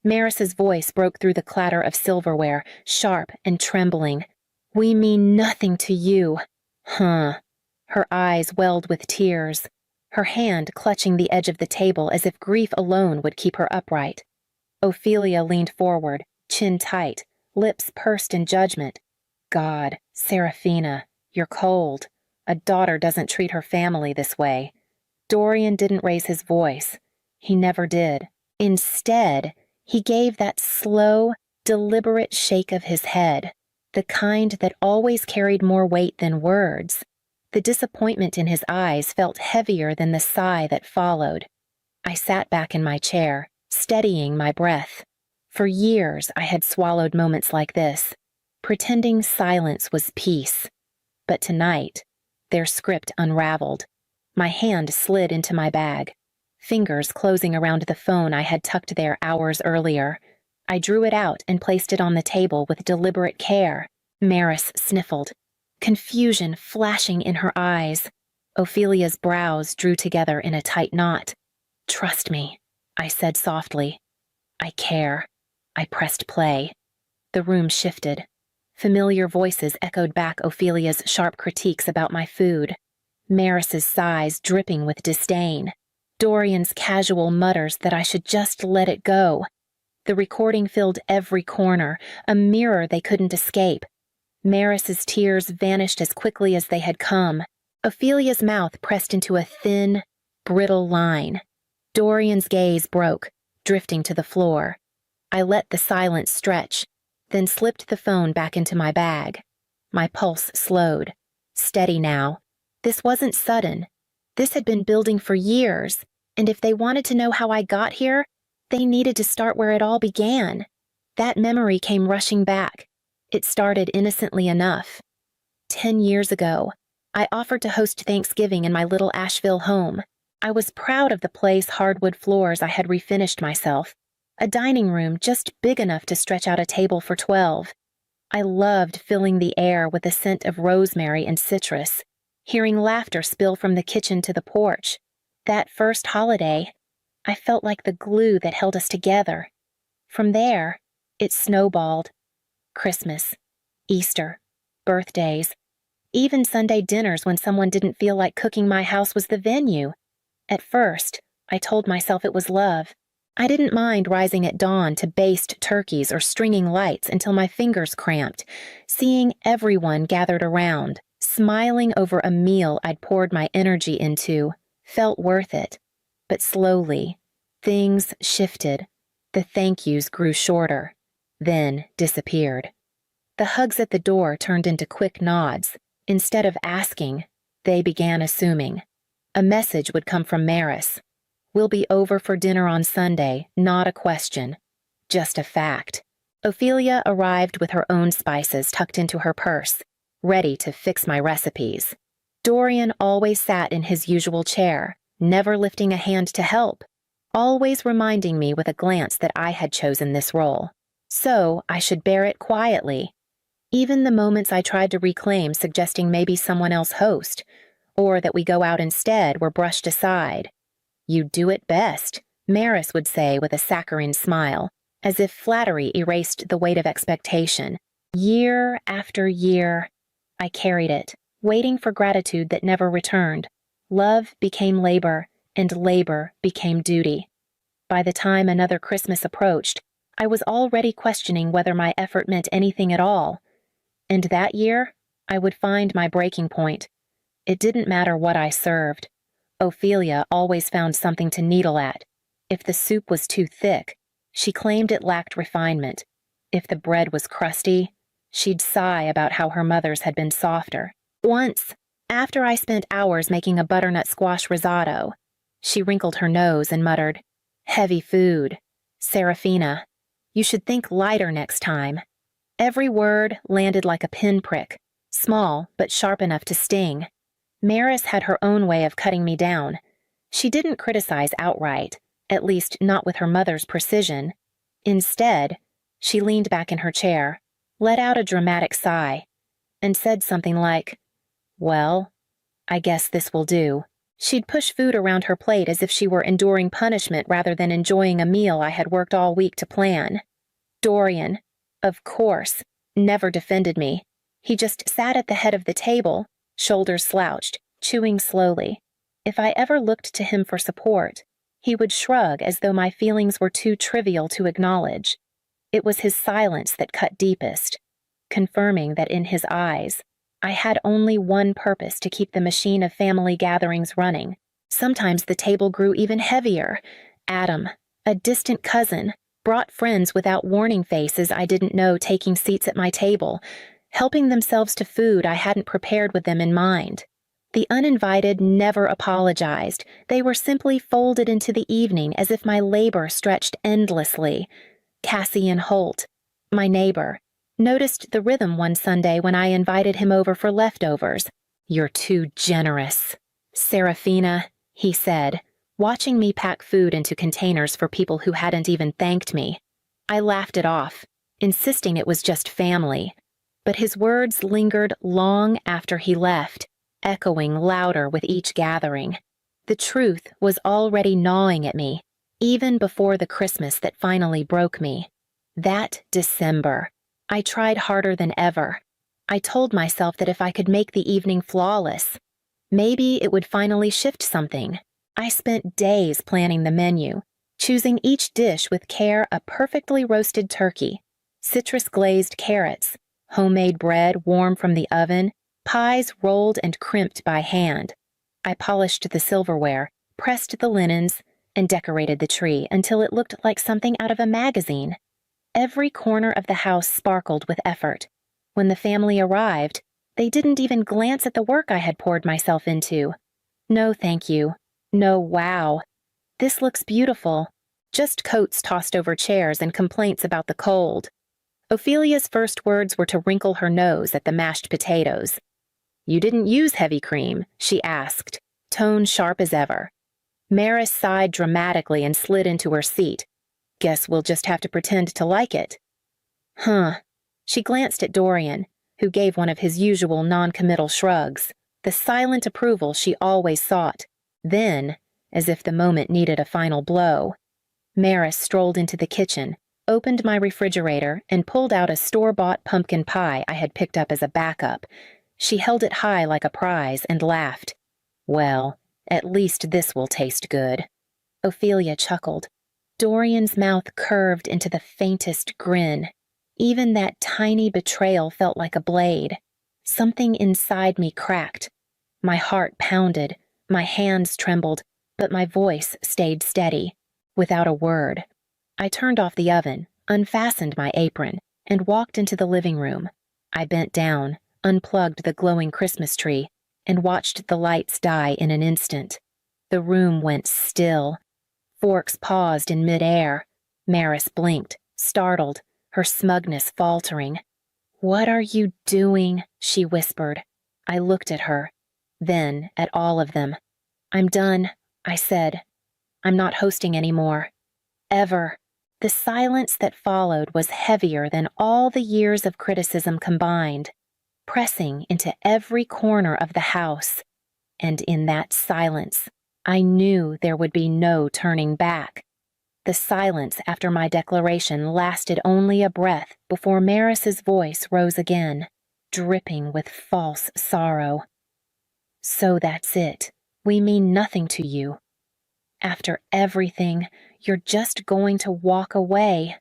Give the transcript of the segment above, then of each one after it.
Maris's voice broke through the clatter of silverware, sharp and trembling. "We mean nothing to you." Huh. Her eyes welled with tears, her hand clutching the edge of the table as if grief alone would keep her upright. Ophelia leaned forward, chin tight, lips pursed in judgment. "God, Seraphina, you're cold. A daughter doesn't treat her family this way." Dorian didn't raise his voice. He never did. Instead, he gave that slow, deliberate shake of his head, the kind that always carried more weight than words. The disappointment in his eyes felt heavier than the sigh that followed. I sat back in my chair, steadying my breath. For years, I had swallowed moments like this, pretending silence was peace. But tonight, their script unraveled. My hand slid into my bag, fingers closing around the phone I had tucked there hours earlier. I drew it out and placed it on the table with deliberate care. Maris sniffled, confusion flashing in her eyes. Ophelia's brows drew together in a tight knot. "Trust me," I said softly. "I care." I pressed play. The room shifted. Familiar voices echoed back Ophelia's sharp critiques about my food. Maris's sighs dripping with disdain. Dorian's casual mutters that I should just let it go. The recording filled every corner, a mirror they couldn't escape. Maris's tears vanished as quickly as they had come. Ophelia's mouth pressed into a thin, brittle line. Dorian's gaze broke, drifting to the floor. I let the silence stretch, then slipped the phone back into my bag. My pulse slowed. Steady now. This wasn't sudden. This had been building for years, and if they wanted to know how I got here, they needed to start where it all began. That memory came rushing back. It started innocently enough. 10 years ago, I offered to host Thanksgiving in my little Asheville home. I was proud of the place hardwood floors I had refinished myself, a dining room just big enough to stretch out a table for 12. I loved filling the air with the scent of rosemary and citrus, hearing laughter spill from the kitchen to the porch. That first holiday, I felt like the glue that held us together. From there, it snowballed. Christmas, Easter, birthdays, even Sunday dinners when someone didn't feel like cooking my house was the venue. At first, I told myself it was love. I didn't mind rising at dawn to baste turkeys or stringing lights until my fingers cramped, seeing everyone gathered around, smiling over a meal I'd poured my energy into, felt worth it. But slowly, things shifted. The thank yous grew shorter, then disappeared. The hugs at the door turned into quick nods. Instead of asking, they began assuming. A message would come from Maris. "We'll be over for dinner on Sunday, not a question. Just a fact." Ophelia arrived with her own spices tucked into her purse, ready to fix my recipes. Dorian always sat in his usual chair, never lifting a hand to help, always reminding me with a glance that I had chosen this role. So I should bear it quietly. Even the moments I tried to reclaim suggesting maybe someone else host, or that we go out instead, were brushed aside. "You do it best," Maris would say with a saccharine smile, as if flattery erased the weight of expectation. Year after year, I carried it, waiting for gratitude that never returned. Love became labor, and labor became duty. By the time another Christmas approached, I was already questioning whether my effort meant anything at all. And that year, I would find my breaking point. It didn't matter what I served. Ophelia always found something to needle at. If the soup was too thick, she claimed it lacked refinement. If the bread was crusty, she'd sigh about how her mother's had been softer. Once, after I spent hours making a butternut squash risotto, she wrinkled her nose and muttered, "Heavy food. Seraphina, you should think lighter next time." Every word landed like a pinprick, small but sharp enough to sting. Maris had her own way of cutting me down. She didn't criticize outright, at least not with her mother's precision. Instead, she leaned back in her chair, let out a dramatic sigh, and said something like, "Well, I guess this will do." She'd push food around her plate as if she were enduring punishment rather than enjoying a meal I had worked all week to plan. Dorian, of course, never defended me. He just sat at the head of the table, shoulders slouched, chewing slowly. If I ever looked to him for support, he would shrug as though my feelings were too trivial to acknowledge. It was his silence that cut deepest, confirming that in his eyes, I had only one purpose: to keep the machine of family gatherings running. Sometimes the table grew even heavier. Adam, a distant cousin, brought friends without warning faces I didn't know taking seats at my table, helping themselves to food I hadn't prepared with them in mind. The uninvited never apologized. They were simply folded into the evening as if my labor stretched endlessly. Cassian Holt, my neighbor, noticed the rhythm one Sunday when I invited him over for leftovers. "You're too generous." "Serafina," he said, watching me pack food into containers for people who hadn't even thanked me. I laughed it off, insisting it was just family. But his words lingered long after he left, echoing louder with each gathering. The truth was already gnawing at me, even before the Christmas that finally broke me. That December, I tried harder than ever. I told myself that if I could make the evening flawless, maybe it would finally shift something. I spent days planning the menu, choosing each dish with care: a perfectly roasted turkey, citrus-glazed carrots, homemade bread warm from the oven, pies rolled and crimped by hand. I polished the silverware, pressed the linens, and decorated the tree until it looked like something out of a magazine. Every corner of the house sparkled with effort. When the family arrived, they didn't even glance at the work I had poured myself into. "No, thank you. No, wow. This looks beautiful." Just coats tossed over chairs and complaints about the cold. Ophelia's first words were to wrinkle her nose at the mashed potatoes. "You didn't use heavy cream?" she asked, tone sharp as ever. Maris sighed dramatically and slid into her seat. "Guess we'll just have to pretend to like it." "Huh." She glanced at Dorian, who gave one of his usual non-committal shrugs, the silent approval she always sought. Then, as if the moment needed a final blow, Maris strolled into the kitchen, opened my refrigerator, and pulled out a store-bought pumpkin pie I had picked up as a backup. She held it high like a prize and laughed. "Well, at least this will taste good." Ophelia chuckled. Dorian's mouth curved into the faintest grin. Even that tiny betrayal felt like a blade. Something inside me cracked. My heart pounded, my hands trembled, but my voice stayed steady. Without a word, I turned off the oven, unfastened my apron, and walked into the living room. I bent down, unplugged the glowing Christmas tree, and watched the lights die in an instant. The room went still. Forks paused in midair. Maris blinked, startled, her smugness faltering. "What are you doing?" she whispered. I looked at her, then at all of them. "I'm done," I said. "I'm not hosting anymore. Ever." The silence that followed was heavier than all the years of criticism combined, pressing into every corner of the house. And in that silence, I knew there would be no turning back. The silence after my declaration lasted only a breath before Maris's voice rose again, dripping with false sorrow. "So that's it. We mean nothing to you. After everything, you're just going to walk away."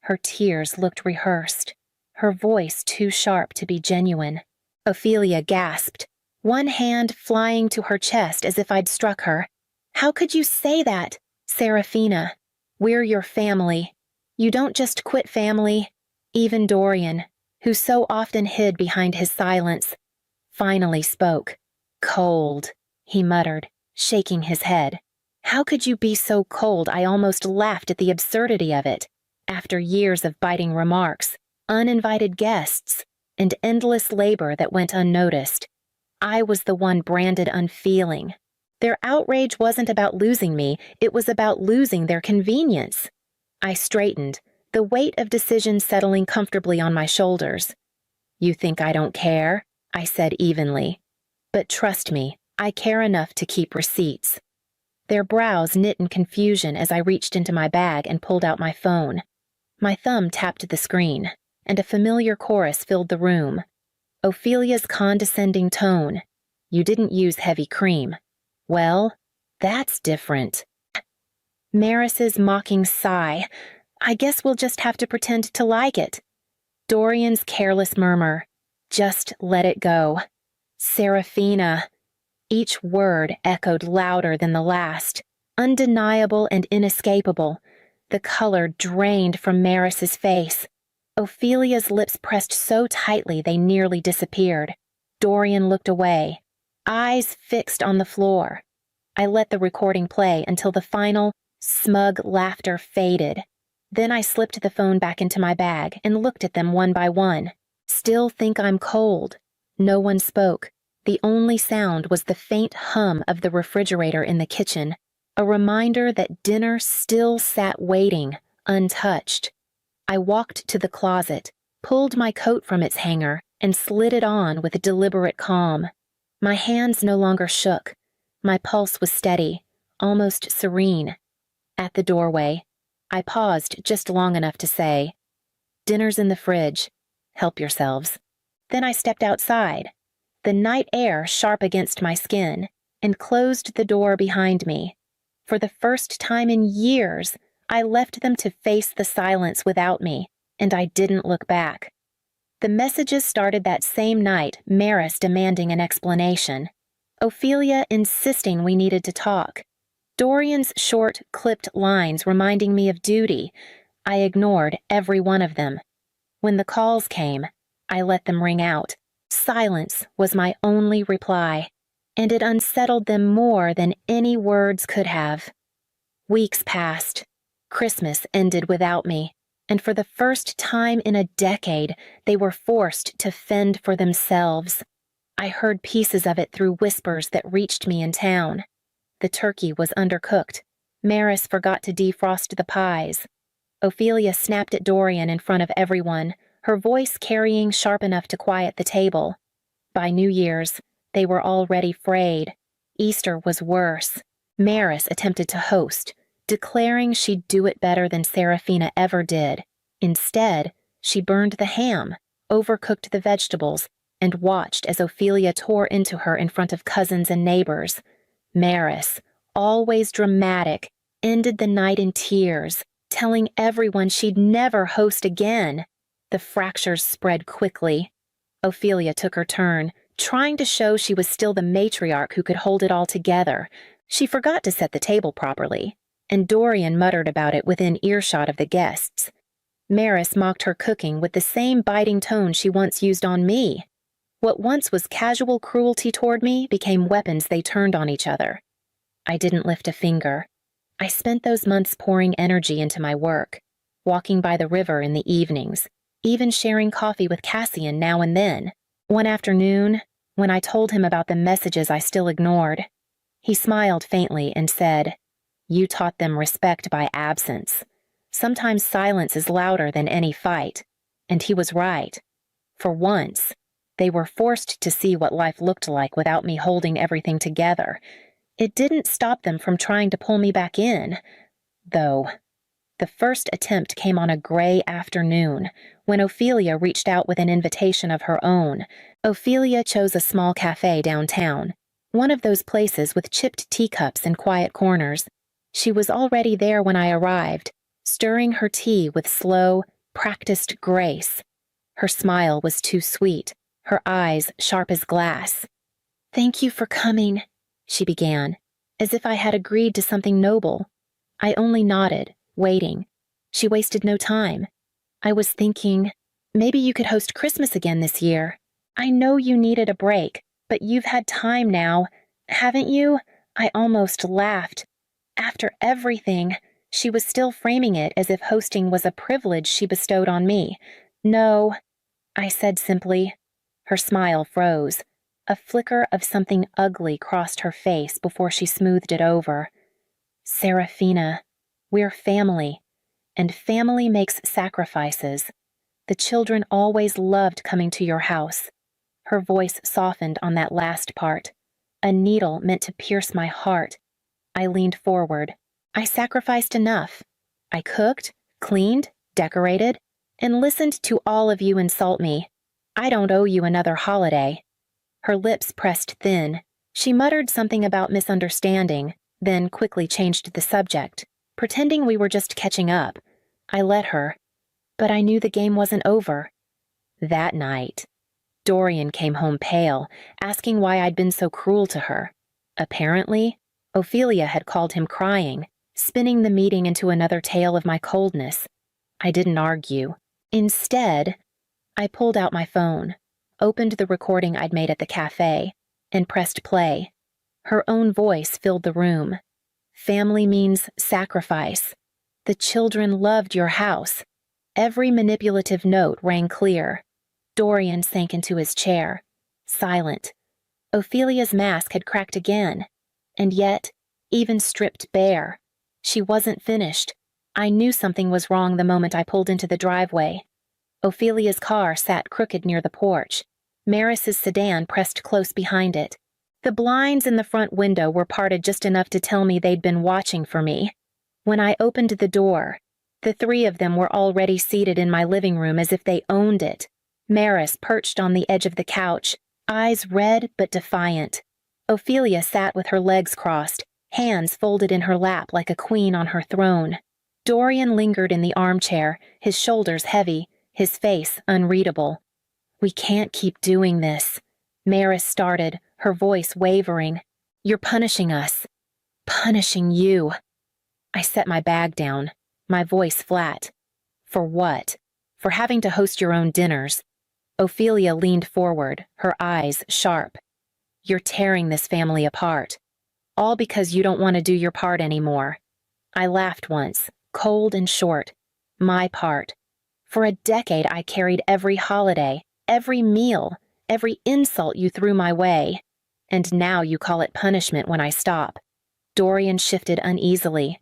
Her tears looked rehearsed, her voice too sharp to be genuine. Ophelia gasped, one hand flying to her chest as if I'd struck her. "How could you say that, Serafina? We're your family. You don't just quit family." Even Dorian, who so often hid behind his silence, finally spoke. "Cold," he muttered, shaking his head. How could you be so cold? I almost laughed at the absurdity of it. After years of biting remarks, uninvited guests, and endless labor that went unnoticed, I was the one branded unfeeling. Their outrage wasn't about losing me, it was about losing their convenience. I straightened, the weight of decision settling comfortably on my shoulders. "You think I don't care?" I said evenly. "But trust me, I care enough to keep receipts." Their brows knit in confusion as I reached into my bag and pulled out my phone. My thumb tapped the screen, and a familiar chorus filled the room. Ophelia's condescending tone. "You didn't use heavy cream." "Well, that's different." Maris's mocking sigh. "I guess we'll just have to pretend to like it." Dorian's careless murmur. "Just let it go." Serafina. Each word echoed louder than the last, undeniable and inescapable. The color drained from Maris's face. Ophelia's lips pressed so tightly they nearly disappeared. Dorian looked away, eyes fixed on the floor. I let the recording play until the final, smug laughter faded. Then I slipped the phone back into my bag and looked at them one by one. "Still think I'm cold." No one spoke. The only sound was the faint hum of the refrigerator in the kitchen, a reminder that dinner still sat waiting, untouched. I walked to the closet, pulled my coat from its hanger, and slid it on with deliberate calm. My hands no longer shook. My pulse was steady, almost serene. At the doorway, I paused just long enough to say, "Dinner's in the fridge. Help yourselves." Then I stepped outside, the night air sharp against my skin, and closed the door behind me. For the first time in years, I left them to face the silence without me, and I didn't look back. The messages started that same night, Maris demanding an explanation, Ophelia insisting we needed to talk, Dorian's short, clipped lines reminding me of duty. I ignored every one of them. When the calls came, I let them ring out. Silence was my only reply, and it unsettled them more than any words could have. Weeks passed. Christmas ended without me, and for the first time in a decade, they were forced to fend for themselves. I heard pieces of it through whispers that reached me in town. The turkey was undercooked. Maris forgot to defrost the pies. Ophelia snapped at Dorian in front of everyone, her voice carrying sharp enough to quiet the table. By New Year's, they were already frayed. Easter was worse. Maris attempted to host, declaring she'd do it better than Serafina ever did. Instead, she burned the ham, overcooked the vegetables, and watched as Ophelia tore into her in front of cousins and neighbors. Maris, always dramatic, ended the night in tears, telling everyone she'd never host again. The fractures spread quickly. Ophelia took her turn, trying to show she was still the matriarch who could hold it all together. She forgot to set the table properly, and Dorian muttered about it within earshot of the guests. Maris mocked her cooking with the same biting tone she once used on me. What once was casual cruelty toward me became weapons they turned on each other. I didn't lift a finger. I spent those months pouring energy into my work, walking by the river in the evenings, even sharing coffee with Cassian now and then. One afternoon, when I told him about the messages I still ignored, he smiled faintly and said, "You taught them respect by absence. Sometimes silence is louder than any fight." And he was right. For once, they were forced to see what life looked like without me holding everything together. It didn't stop them from trying to pull me back in, though. The first attempt came on a gray afternoon, when Ophelia reached out with an invitation of her own. Ophelia chose a small cafe downtown, one of those places with chipped teacups and quiet corners. She was already there when I arrived, stirring her tea with slow, practiced grace. Her smile was too sweet, her eyes sharp as glass. "Thank you for coming," she began, as if I had agreed to something noble. I only nodded, waiting. She wasted no time. "I was thinking, maybe you could host Christmas again this year. I know you needed a break, but you've had time now, haven't you?" I almost laughed. After everything, she was still framing it as if hosting was a privilege she bestowed on me. "No," I said simply. Her smile froze. A flicker of something ugly crossed her face before she smoothed it over. "Serafina, we're family, and family makes sacrifices. The children always loved coming to your house." Her voice softened on that last part. A needle meant to pierce my heart. I leaned forward. I sacrificed enough. I cooked, cleaned, decorated, and listened to all of you insult me. I don't owe you another holiday. Her lips pressed thin. She muttered something about misunderstanding, then quickly changed the subject, pretending we were just catching up. I let her, but I knew the game wasn't over. That night, Dorian came home pale, asking why I'd been so cruel to her. Apparently, Ophelia had called him crying, spinning the meeting into another tale of my coldness. I didn't argue. Instead, I pulled out my phone, opened the recording I'd made at the cafe, and pressed play. Her own voice filled the room. Family means sacrifice. The children loved your house. Every manipulative note rang clear. Dorian sank into his chair, silent. Ophelia's mask had cracked again, and yet, even stripped bare, she wasn't finished. I knew something was wrong the moment I pulled into the driveway. Ophelia's car sat crooked near the porch. Maris's sedan pressed close behind it. The blinds in the front window were parted just enough to tell me they'd been watching for me. When I opened the door, the three of them were already seated in my living room as if they owned it. Maris perched on the edge of the couch, eyes red but defiant. Ophelia sat with her legs crossed, hands folded in her lap like a queen on her throne. Dorian lingered in the armchair, his shoulders heavy, his face unreadable. "We can't keep doing this," Maris started, her voice wavering. "You're punishing us. Punishing you." I set my bag down, my voice flat. "For what? For having to host your own dinners." Ophelia leaned forward, her eyes sharp. "You're tearing this family apart. All because you don't want to do your part anymore." I laughed once, cold and short. My part. For a decade I carried every holiday, every meal, every insult you threw my way. And now you call it punishment when I stop. Dorian shifted uneasily.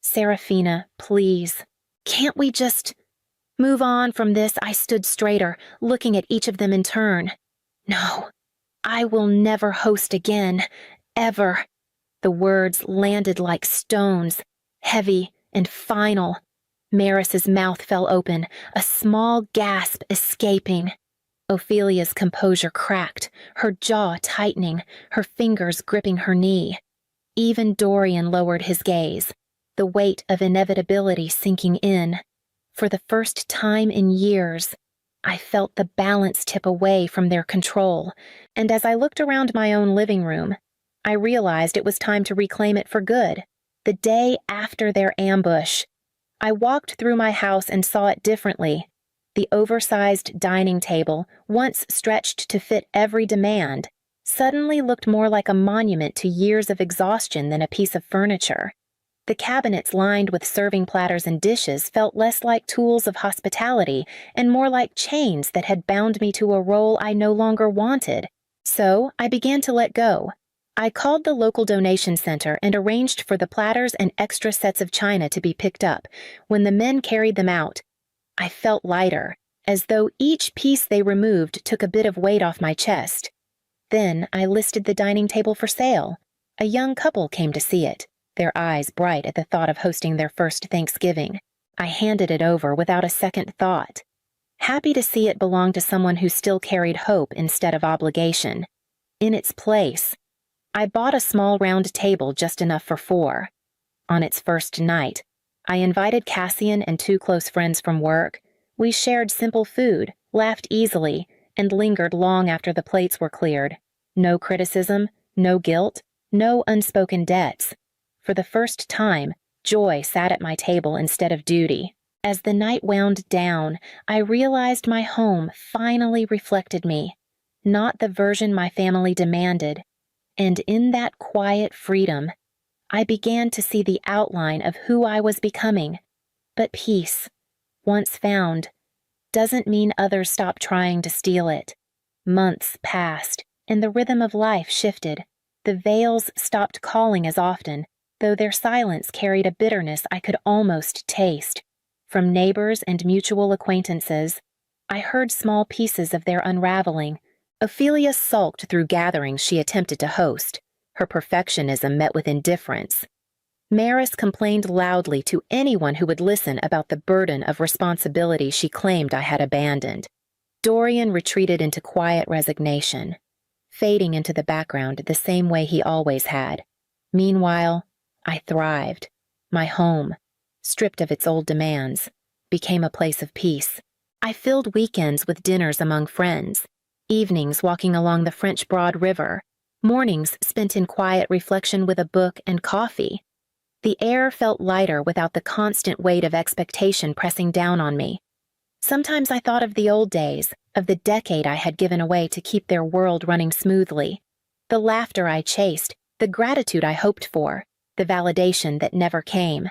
"Serafina, please. Can't we just move on from this?" I stood straighter, looking at each of them in turn. "No, I will never host again, ever." The words landed like stones, heavy and final. Maris's mouth fell open, a small gasp escaping. Ophelia's composure cracked, her jaw tightening, her fingers gripping her knee. Even Dorian lowered his gaze, the weight of inevitability sinking in. For the first time in years, I felt the balance tip away from their control, and as I looked around my own living room, I realized it was time to reclaim it for good. The day after their ambush, I walked through my house and saw it differently. The oversized dining table, once stretched to fit every demand, suddenly looked more like a monument to years of exhaustion than a piece of furniture. The cabinets lined with serving platters and dishes felt less like tools of hospitality and more like chains that had bound me to a role I no longer wanted. So I began to let go. I called the local donation center and arranged for the platters and extra sets of china to be picked up. When the men carried them out, I felt lighter, as though each piece they removed took a bit of weight off my chest. Then I listed the dining table for sale. A young couple came to see it, their eyes bright at the thought of hosting their first Thanksgiving. I handed it over without a second thought, happy to see it belonged to someone who still carried hope instead of obligation. In its place, I bought a small round table just enough for 4. On its first night, I invited Cassian and 2 close friends from work. We shared simple food, laughed easily, and lingered long after the plates were cleared. No criticism, no guilt, no unspoken debts. For the first time, joy sat at my table instead of duty. As the night wound down, I realized my home finally reflected me, not the version my family demanded. And in that quiet freedom, I began to see the outline of who I was becoming. But peace, once found, doesn't mean others stop trying to steal it. Months passed, and the rhythm of life shifted. The veils stopped calling as often, though their silence carried a bitterness I could almost taste. From neighbors and mutual acquaintances, I heard small pieces of their unraveling, Ophelia sulked through gatherings she attempted to host, her perfectionism met with indifference. Maris complained loudly to anyone who would listen about the burden of responsibility she claimed I had abandoned. Dorian retreated into quiet resignation, fading into the background the same way he always had. Meanwhile, I thrived. My home, stripped of its old demands, became a place of peace. I filled weekends with dinners among friends, evenings walking along the French Broad River, mornings spent in quiet reflection with a book and coffee. The air felt lighter without the constant weight of expectation pressing down on me. Sometimes I thought of the old days, of the decade I had given away to keep their world running smoothly. The laughter I chased, the gratitude I hoped for, the validation that never came.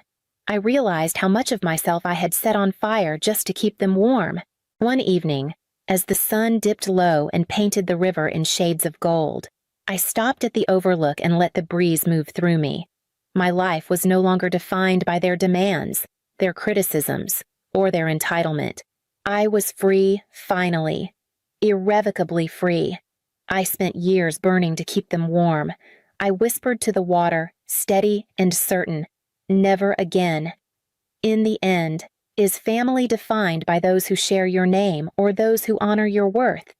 I realized how much of myself I had set on fire just to keep them warm. One evening, as the sun dipped low and painted the river in shades of gold, I stopped at the overlook and let the breeze move through me. My life was no longer defined by their demands, their criticisms, or their entitlement. I was free, finally. Irrevocably free. I spent years burning to keep them warm. I whispered to the water, steady and certain, never again. In the end, is family defined by those who share your name or those who honor your worth?